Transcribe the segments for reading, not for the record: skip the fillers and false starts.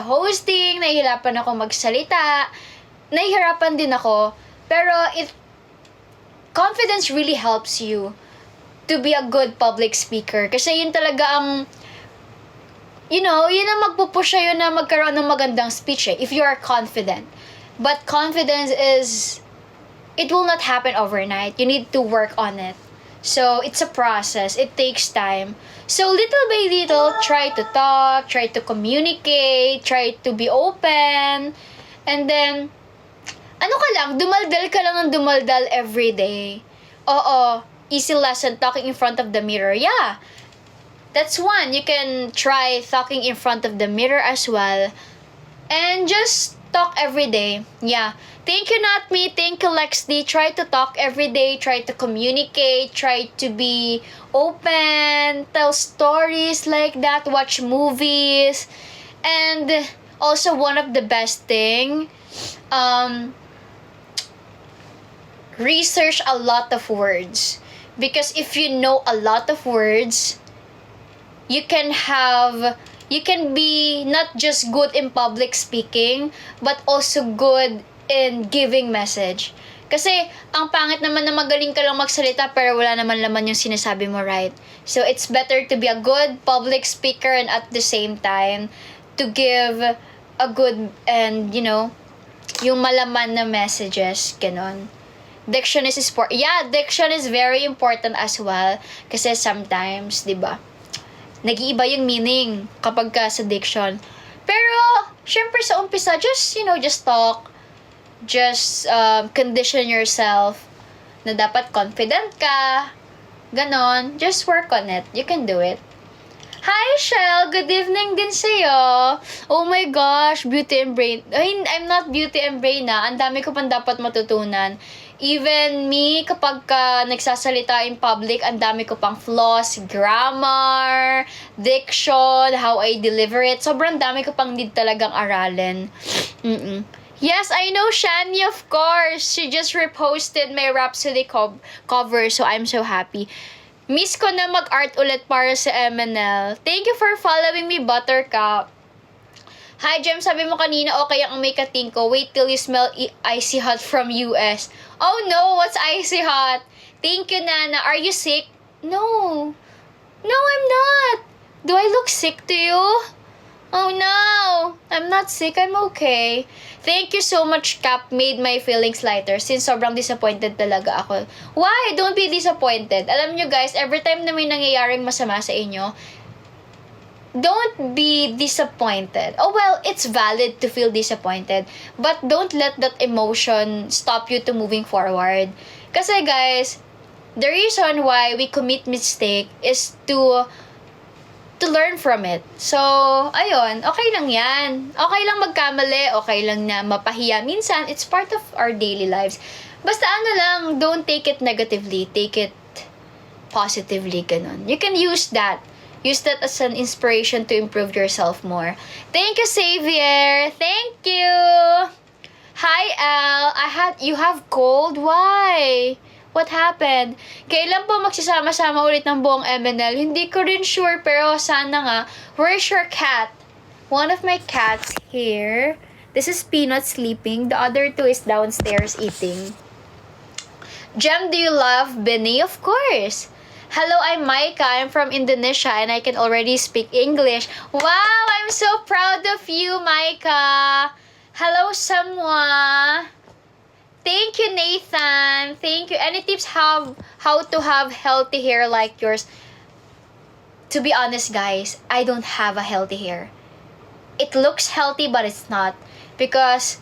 hosting, nahihirapan ako magsalita, nahihirapan din ako. Pero confidence really helps you to be a good public speaker. Kasi yun talaga ang, yun ang magpupush sa'yo na magkaroon ng magandang speech if you are confident. But confidence it will not happen overnight. You need to work on it. So, it's a process. It takes time. So, little by little, try to talk, try to communicate, try to be open, and then, dumaldal ka lang ng dumaldal every day. Oo, easy lesson, talking in front of the mirror. Yeah, that's one. You can try talking in front of the mirror as well. And just talk every day. Yeah. Thank you, Not Me. Thank you, Lex D. Try to talk every day. Try to communicate. Try to be open. Tell stories like that. Watch movies. And also, one of the best thing, research a lot of words. Because if you know a lot of words, you can be not just good in public speaking, but also good in giving message. Kasi, ang pangit naman na magaling ka lang magsalita pero wala naman laman yung sinasabi mo, right? So, it's better to be a good public speaker and at the same time, to give a good and, yung malaman na messages, ganon. Diction is diction is very important as well. Kasi sometimes, di ba, nag-iiba yung meaning kapag ka sa diction. Pero, syempre sa umpisa, just talk. Just condition yourself na dapat confident ka. Ganon. Just work on it. You can do it. Hi, Shell! Good evening din sa'yo. Oh my gosh, beauty and brain. Ay, I'm not beauty and brain na. Ang dami ko pang dapat matutunan. Even me, kapag ka nagsasalita in public, ang dami ko pang flaws, grammar, diction, how I deliver it. Sobrang dami ko pang need talagang aralin. Yes, I know Shani, of course. She just reposted my Rhapsody cover, so I'm so happy. Miss ko na mag-art ulit para sa MNL. Thank you for following me, Buttercup. Hi, Jem. Sabi mo kanina, okay ang may kating ko. Wait till you smell icy hot from US. Oh no, what's icy hot? Thank you, Nana. Are you sick? No. No, I'm not. Do I look sick to you? Oh no, I'm not sick. I'm okay. Thank you so much, Cap. Made my feelings lighter since sobrang disappointed talaga ako. Why? Don't be disappointed. Alam nyo guys, every time na may nangyayaring masama sa inyo, don't be disappointed. Oh well, it's valid to feel disappointed, but don't let that emotion stop you to moving forward. Kasi guys, the reason why we commit mistake is to learn from it. So, ayun, okay lang yan. Okay lang magkamali, okay lang na mapahiya. Minsan, it's part of our daily lives. Basta don't take it negatively. Take it positively, ganun. You can use that. Use that as an inspiration to improve yourself more. Thank you, Xavier. Thank you. Hi, Al. You have cold? Why? What happened? Kailan po magsasama-sama ulit ng buong MNL? Hindi ko rin sure, pero sana nga. Where's your cat? One of my cats here. This is Peanut sleeping. The other two is downstairs eating. Jem, do you love Benny? Of course. Hello, I'm Micah. I'm from Indonesia and I can already speak English. Wow, I'm so proud of you, Micah. Hello, Samwa. Thank you, Nathan. Thank you. Any tips how to have healthy hair like yours? To be honest, guys, I don't have a healthy hair. It looks healthy, but it's not. Because,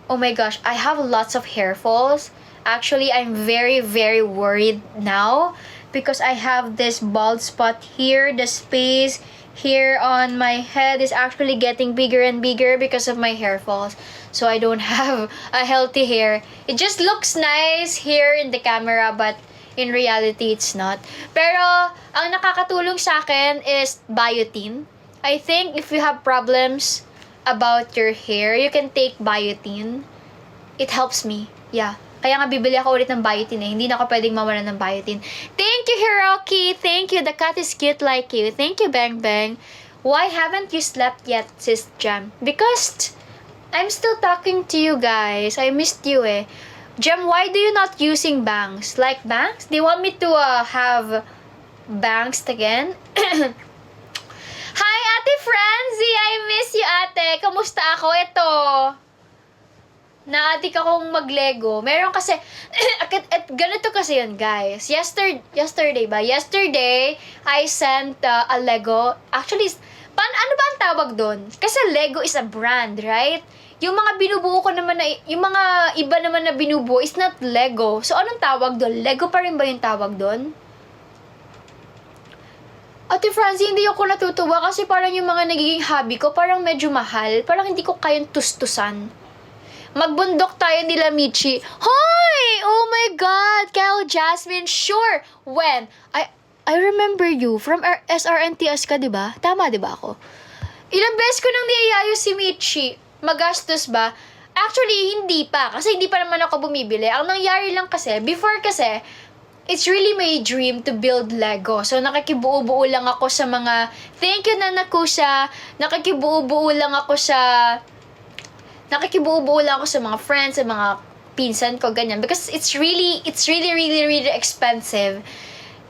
oh my gosh, I have lots of hair falls. Actually, I'm very, very worried now because I have this bald spot here. The space here on my head is actually getting bigger and bigger because of my hair falls. So I don't have a healthy hair. It just looks nice here in the camera, but in reality, it's not. Pero, ang nakakatulong sa akin is biotin. I think if you have problems about your hair, you can take biotin. It helps me. Yeah. Kaya nga bibili ako ulit ng biotin eh. Hindi na ako pwedeng mawalan ng biotin. Thank you, Hiroki. Thank you. The cat is cute like you. Thank you, Bang Bang. Why haven't you slept yet, Sis Jem? Because I'm still talking to you guys. I missed you eh. Jem, why do you not using bangs? Like bangs? Do you want me to have bangs again? Hi, Ate Francie! I miss you, ate. Kamusta ako? Ito. Naadik akong mag-Lego. Meron kasi, at ganito kasi yun, guys. Yesterday, I sent a Lego. Actually, ano ba ang tawag doon? Kasi Lego is a brand, right? Yung mga binubuo ko naman na, yung mga iba naman na binubuo is not Lego. So, anong tawag doon? Lego pa rin ba yung tawag doon? Ate Francie, hindi ako natutuwa kasi parang yung mga nagiging hobby ko, parang medyo mahal. Parang hindi ko kayang tustusan. Magbundok tayo nila, Michi. Hoy! Oh my God! Kyle Jasmine, sure! When? I remember you. From SRNTS ka, diba? Tama, diba ako? Ilang beses ko nang niyayayo si Michi. Magastos ba? Actually, hindi pa. Kasi hindi pa naman ako bumibili. Ang nangyari lang kasi, before kasi, it's really my dream to build Lego. So, nakikibuo-buo lang ako sa mga, thank you, Nana Kusha. Nakikibuo-buo lang ako sa mga friends, sa mga pinsan ko, ganyan. Because it's really expensive.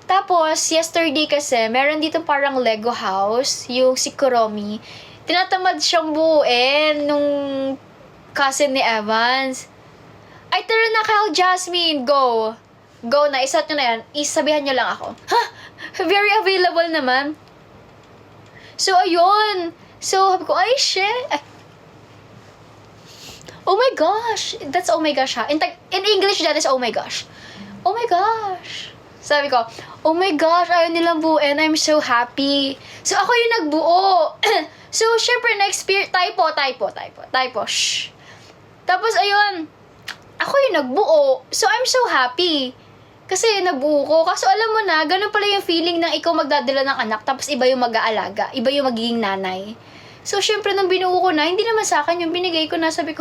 Tapos, yesterday kasi, meron dito parang Lego house, yung si Kuromi. Tinatamad siyang buuin nung cousin ni Evans. Ay, tara na, Kyle Jasmine, go! Go na, isat nyo na yan. Isabihan nyo lang ako. Ha? Very available naman. So, ayun. So, sabi ko, ay, shit. Oh my gosh. That's oh my gosh, ha? In English, that is oh my gosh. Oh my gosh. Sabi ko, oh my gosh, ayaw nilang buuin. I'm so happy. So, ako yung nagbuo. So, syempre, na-experience, typo, shh. Tapos, ayun, ako yung nagbuo. So, I'm so happy. Kasi nabuo ko. Kaso alam mo na, ganun pala yung feeling na ikaw magdadala ng anak, tapos iba yung mag-aalaga, iba yung magiging nanay. So, syempre, nung binuo ko na, hindi naman sa akin yung binigay ko na, sabi ko,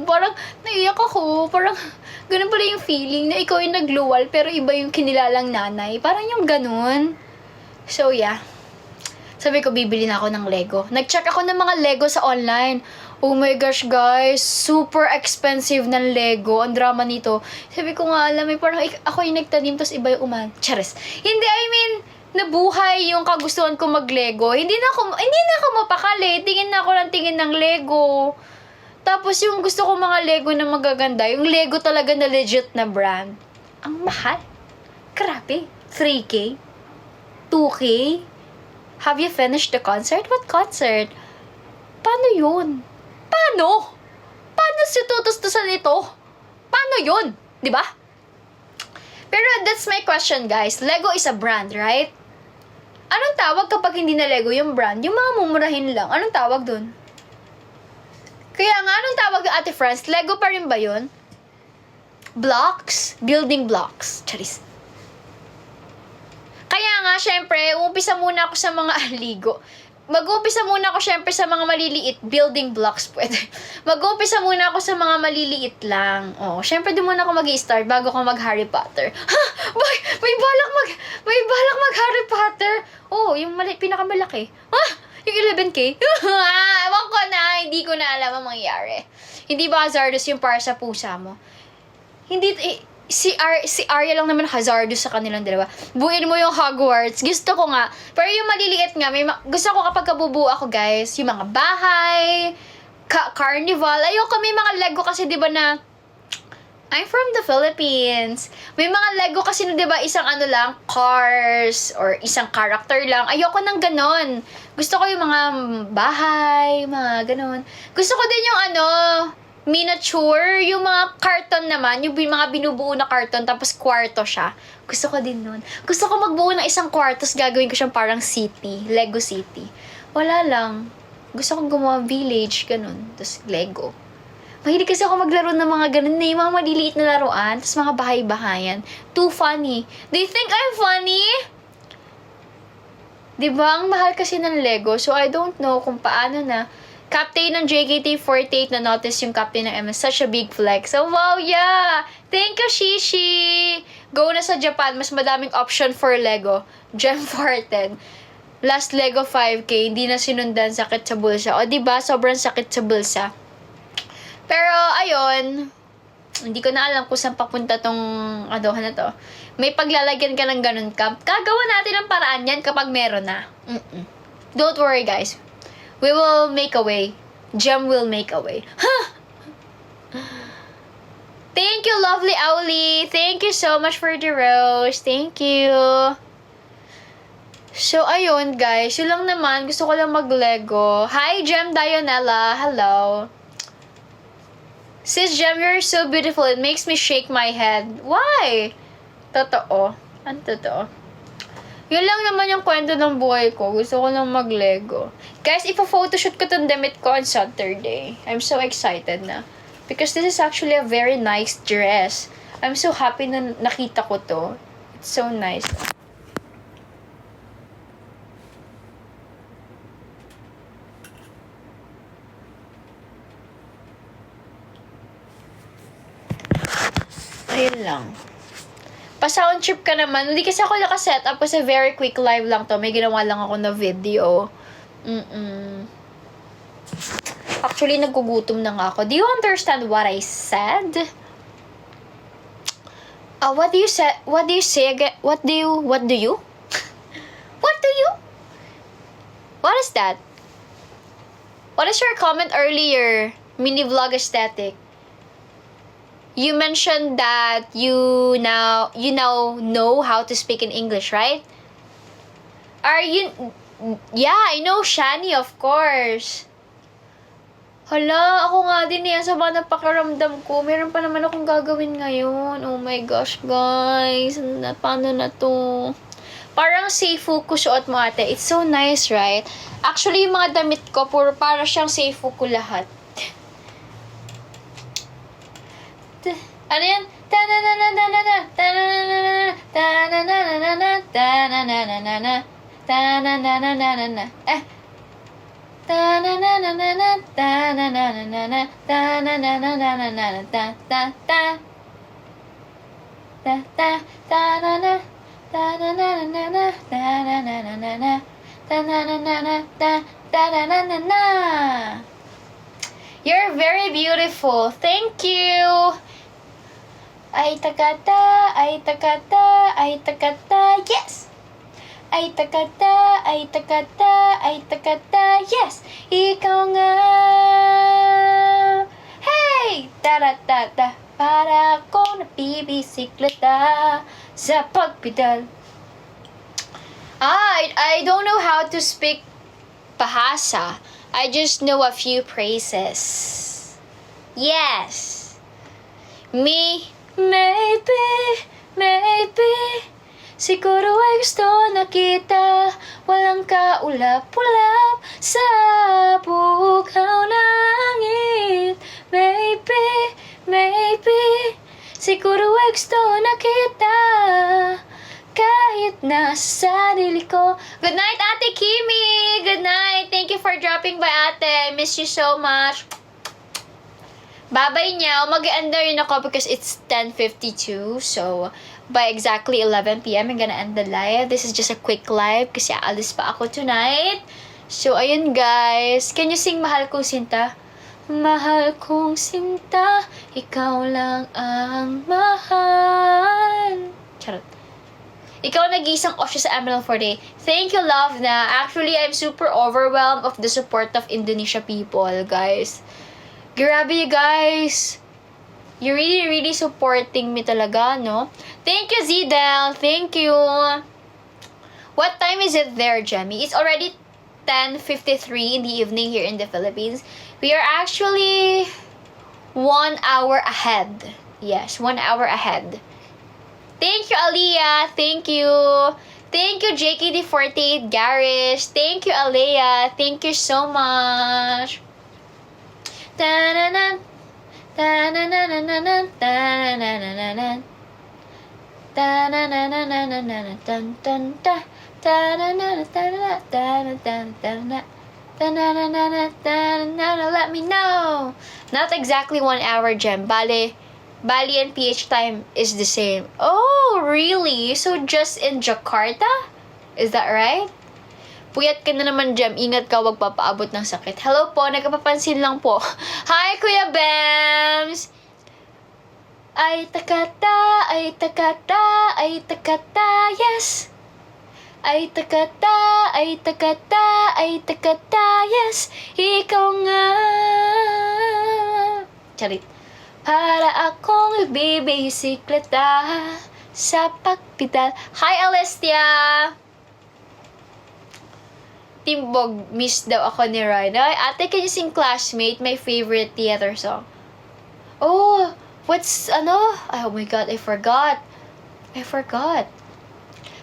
parang naiyak ako. Parang, ganun pala yung feeling na ikaw yung nagluwal, pero iba yung kinilalang nanay. Parang yung ganun. So, yeah. Sabi ko, bibili na ako ng Lego. Nag-check ako ng mga Lego sa online. Oh my gosh, guys. Super expensive ng Lego. Ang drama nito. Sabi ko nga, alam mo, parang ako yung nagtanim, tapos iba yung Charis. Hindi, I mean, nabuhay yung kagustuhan ko mag-Lego. Hindi na ako mapakali. Tingin na ako ng tingin ng Lego. Tapos yung gusto ko mga Lego na magaganda, yung Lego talaga na legit na brand. Ang mahal. Grabe. 3K? 2K? Have you finished the concert? What concert? Paano yun? Paano si tutustusan ito? Paano yun? Diba? Pero that's my question, guys. Lego is a brand, right? Anong tawag kapag hindi na Lego yung brand? Yung mga mumurahin lang. Anong tawag dun? Kaya nga, anong tawag yung Ate Franz? Lego pa rin ba yun? Blocks? Building blocks. Charis. Kaya nga, syempre, uumpisa muna ako sa mga aligo. Mag-uumpisa muna ako syempre sa mga maliliit. Building blocks pwede. Mag-uumpisa muna ako sa mga maliliit lang. Oh, syempre doon muna ako mag-i-start bago ako mag-Harry Potter. Ha? Boy, may balak mag-Harry Potter. Oh, yung pinakamalaki. Ha? Yung 11K? Ewan ko na. Hindi ko na alam ang mangyayari. Hindi ba hazardous yung para sa pusa mo? Hindi, si Arya lang naman hazardous sa kanilang dalawa. Buuin mo yung Hogwarts. Gusto ko nga. Pero yung maliliit nga, gusto ko kapag kabubuo ako, guys, yung mga bahay, carnival. Ayoko, may mga Lego kasi, di ba na, I'm from the Philippines. May mga Lego kasi na, di ba, isang ano lang, cars, or isang character lang. Ayoko ng ganon. Gusto ko yung mga bahay, mga ganon. Gusto ko din yung miniature, yung mga carton naman, yung mga binubuo na carton, tapos kwarto siya. Gusto ko din nun. Gusto ko magbuo ng isang kwarto, tapos gagawin ko siyang parang city, Lego City. Wala lang. Gusto kong gumawa village, ganun. Tapos Lego. Mahilig kasi ako maglaro ng mga ganun na yung mga maliliit na laruan, tapos mga bahay-bahayan. Too funny. Do you think I'm funny? Diba? Ang mahal kasi ng Lego, so I don't know kung paano na. Captain ng JKT48 na notice yung captain ng MS. Such a big flex. So, wow, yeah! Thank you, Shishi! Go na sa Japan. Mas madaming option for Lego. Gem 410. last leg of 5K, hindi na sinundan, sakit sa bulsa. O, diba? Sobrang sakit sa bulsa. Pero, ayun, hindi ko na alam kung saan papunta tong na to. May paglalagyan ka ng ganun ka. Gagawa natin ang paraan yan kapag meron na. Don't worry, guys. We will make a way. Jem will make a way. Thank you, lovely Auli. Thank you so much for the rose. Thank you. So, ayun, guys. Yun lang naman. Gusto ko lang mag-Lego. Hi, Jem Dionella. Hello. Sis Jem, you're so beautiful. It makes me shake my head. Why? Totoo. Ano totoo? Yun lang naman yung kwento ng buhay ko. Gusto ko lang mag-Lego. Guys, ipa-photoshoot ko tong damit ko on Saturday. I'm so excited na. Because this is actually a very nice dress. I'm so happy na nakita ko to. It's so nice. Ayun lang. Pa-sound trip ka naman. Hindi kasi ako naka-set up kasi very quick live lang to. May ginawa lang ako na video. Actually, nagugutom na nga ako. Do you understand what I said? What do you say? What do you say again? What do you? What do you? What is that? What is your comment earlier? Mini vlog aesthetic. You mentioned that you now know how to speak in English, right? Are you? Yeah, I know Shani, of course. Hala, ako nga din yan sa mga napakaramdam ko. Meron pa naman akong gagawin ngayon. Oh my gosh, guys. Paano na to? Parang seifu ko suot mo, ate. It's so nice, right? Actually, yung mga damit ko, para siyang seifu ko lahat. Ano yan? You're very beautiful. Thank you. Ay takata, ay takata, ay takata, yes! Ay takata, ay takata, ay takata, yes! Ikaw nga! Hey! Taratata, para ako nabibisikleta sa pagpedal. I don't know how to speak Bahasa. I just know a few phrases. Yes! Maybe, siguro ay gusto na kita. Walang kaulap-ulap sa bukaw na langit. Maybe, siguro ay gusto na kita. Kahit nasa sarili ko. Good night, Ate Kimi! Good night! Thank you for dropping by, Ate. I miss you so much. Babay niya. Mag-end na rin ako because it's 10:52. So, by exactly 11 p.m., I'm gonna end the live. This is just a quick live kasi aalis pa ako tonight. So, ayun guys. Can you sing Mahal Kong Sinta? Mahal kong sinta, ikaw lang ang mahal. Charot. Ikaw nag-iisang off sa ML40. Thank you, love na. Actually, I'm super overwhelmed of the support of Indonesia people, guys. Grabe, you guys. You're really, really supporting me talaga, no? Thank you, Zidel. Thank you. What time is it there, Jemmy? It's already 10:53 in the evening here in the Philippines. We are actually 1 hour ahead. Yes, 1 hour ahead. Thank you, Aliyah. Thank you. Thank you, JKD48 Garish. Thank you, Aliyah. Thank you so much. Ta-na-na. Ta-na-na-na-na-na. Ta-na-na-na-na-na. Ta-na-na-na-na-na-na. Tan-tan-ta. Ta-na-na-na-na-na. Ta-na-na-na-na-na. Ta-na-na-na-na-na. Let me know. Not exactly 1 hour, Gem. Bali and PH time is the same. Oh, really? So just in Jakarta? Is that right? Puyat ka na naman, Jem. Ingat ka, wag papaabot ng sakit. Hello po, nagkapapansin lang po. Hi, Kuya Bems! Ay takata, ay takata, ay takata, yes! Ay takata, ay takata, ay takata, yes! Ikaw nga! Charit. Para akong bibisikleta sa pagpidal. Hi, Alestia! Timbog, miss daw ako ni Ryan. Ay, ate, can you sing Classmate, my favorite theater song? Oh, what's, oh my God, I forgot.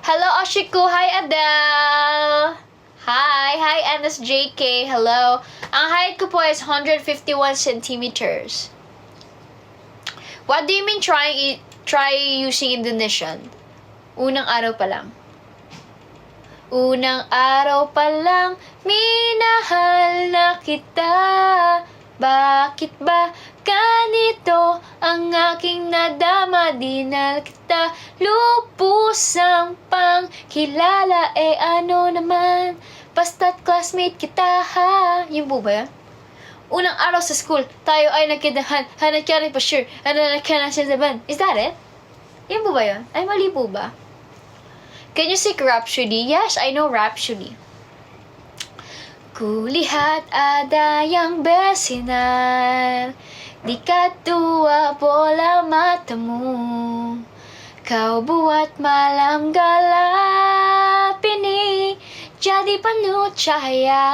Hello, Oshiku. Hi, Adele. Hi, NSJK. Hello. Ang height ko po is 151 centimeters. What do you mean try using Indonesian? Unang araw pa lang. Unang araw pa lang, minahal na kita. Bakit ba ganito ang aking nadama? Di na kita lupusang pangkilala. Ano naman, basta't classmate kita ha. Yung po ba yan? Unang araw sa school, tayo ay nagkidahan. Hanap ka rin pa sure. Hanap ka na siya saban. Is that it? Yan po ba yun? Ay, mali po ba? Can you sing Rhapsody? Yes, I know Rhapsody. Kulihat adayang besinar, di katua bola matamu. Kau buat malam gelap ini jadi penuh cahaya.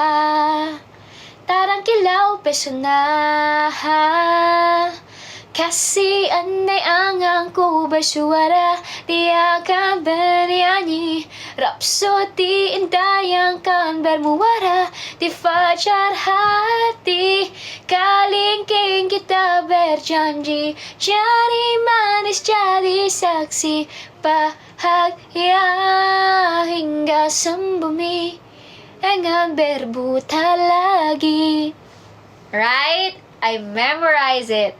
Tarang kilau pesona, kasih andai anganku bersuara, dia akan bernyanyi rapsodi indah yang kan bermuara di fajar hati. Kalingking kita berjanji, jadi manis jadi saksi bahagia hingga sembumi dengan berbuta lagi. Right? I memorize it.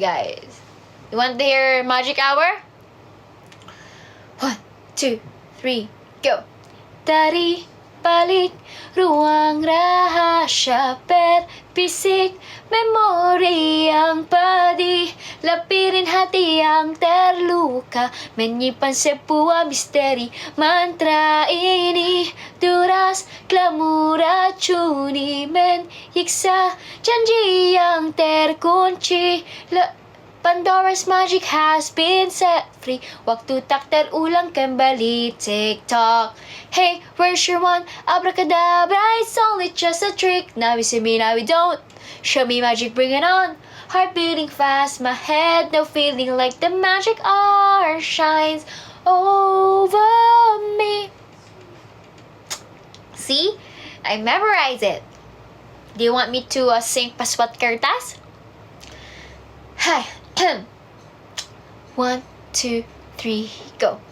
Guys. You want to hear Magic Hour? 1, 2, 3, go! Dari balik ruang rahasia berbisik memori yang pedih, lapirin hati yang terluka, menyimpan sebuah misteri. Mantra ini deras, glamour racuni, menyiksa janji yang terkunci. Pandora's magic has been set free. Waktu tak terulang kembali. TikTok. Hey, where's your one? Abracadabra, it's only just a trick. Now we see me, now we don't. Show me magic, bring it on. Heart beating fast, my head now feeling like the magic hour shines over me. See? I memorize it. Do you want me to sing Paswat Kertas? Hi. 1, 2, 3, go.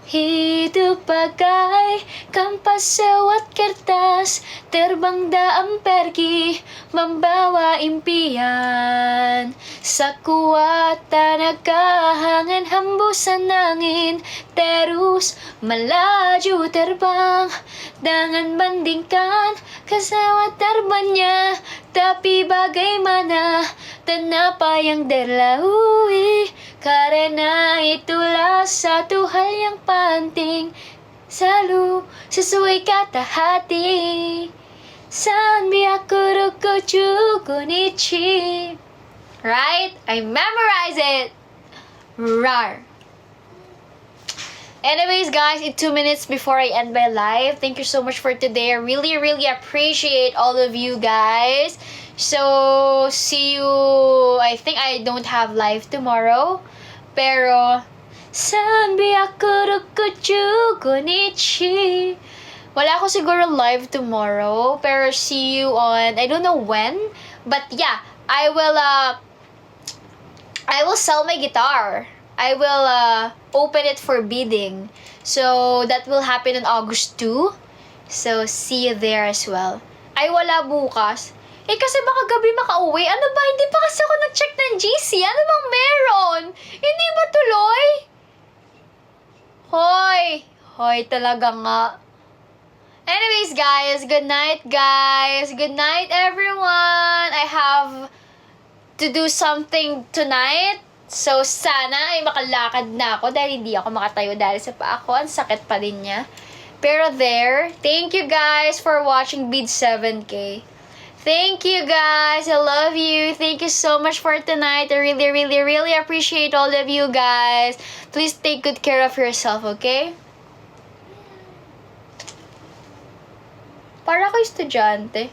Hidup bagai kampas sewat kertas, terbang daam pergi, membawa impian. Sekuat kahangan hembusan angin, terus melaju terbang. Jangan bandingkan pesawat terbangnya, tapi bagaimana dan apa yang dilalui. Karena itulah satu hal yang penting, selalu sesuai kata hati. Sanbi aku rukuju kunichi. Right? I memorize it. Rar. Anyways, guys, in 2 minutes before I end my live, thank you so much for today. I really, really appreciate all of you guys. So, see you. I think I don't have live tomorrow. Pero, sanbi ako rukuju konichi. Wala ako siguro live tomorrow. Pero, see you on, I don't know when. But yeah, I will sell my guitar. I will open it for bidding. So, that will happen on August 2. So, see you there as well. Ay, wala bukas. Eh, kasi baka gabi makauwi. Ano ba? Hindi pa kasi ako nag-check ng GC. Ano bang meron? Hindi ba tuloy? Hoy! Hoy, talaga nga. Anyways, guys. Good night, guys. Good night, everyone. I have to do something tonight. So, sana ay makalakad na ako dahil hindi ako makatayo dahil sa paa ko. Ang sakit pa din niya. Pero there, thank you guys for watching Bid 7K. Thank you guys. I love you. Thank you so much for tonight. I really, really, really appreciate all of you guys. Please take good care of yourself, okay? Para ako estudyante.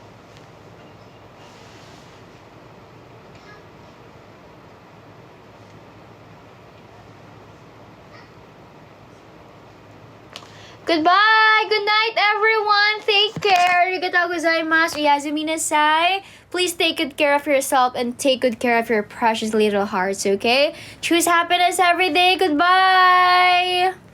Goodbye! Good night, everyone! Take care! Arigatou gozaimasu! Oyasumi nasai! Please take good care of yourself and take good care of your precious little hearts, okay? Choose happiness every day. Goodbye!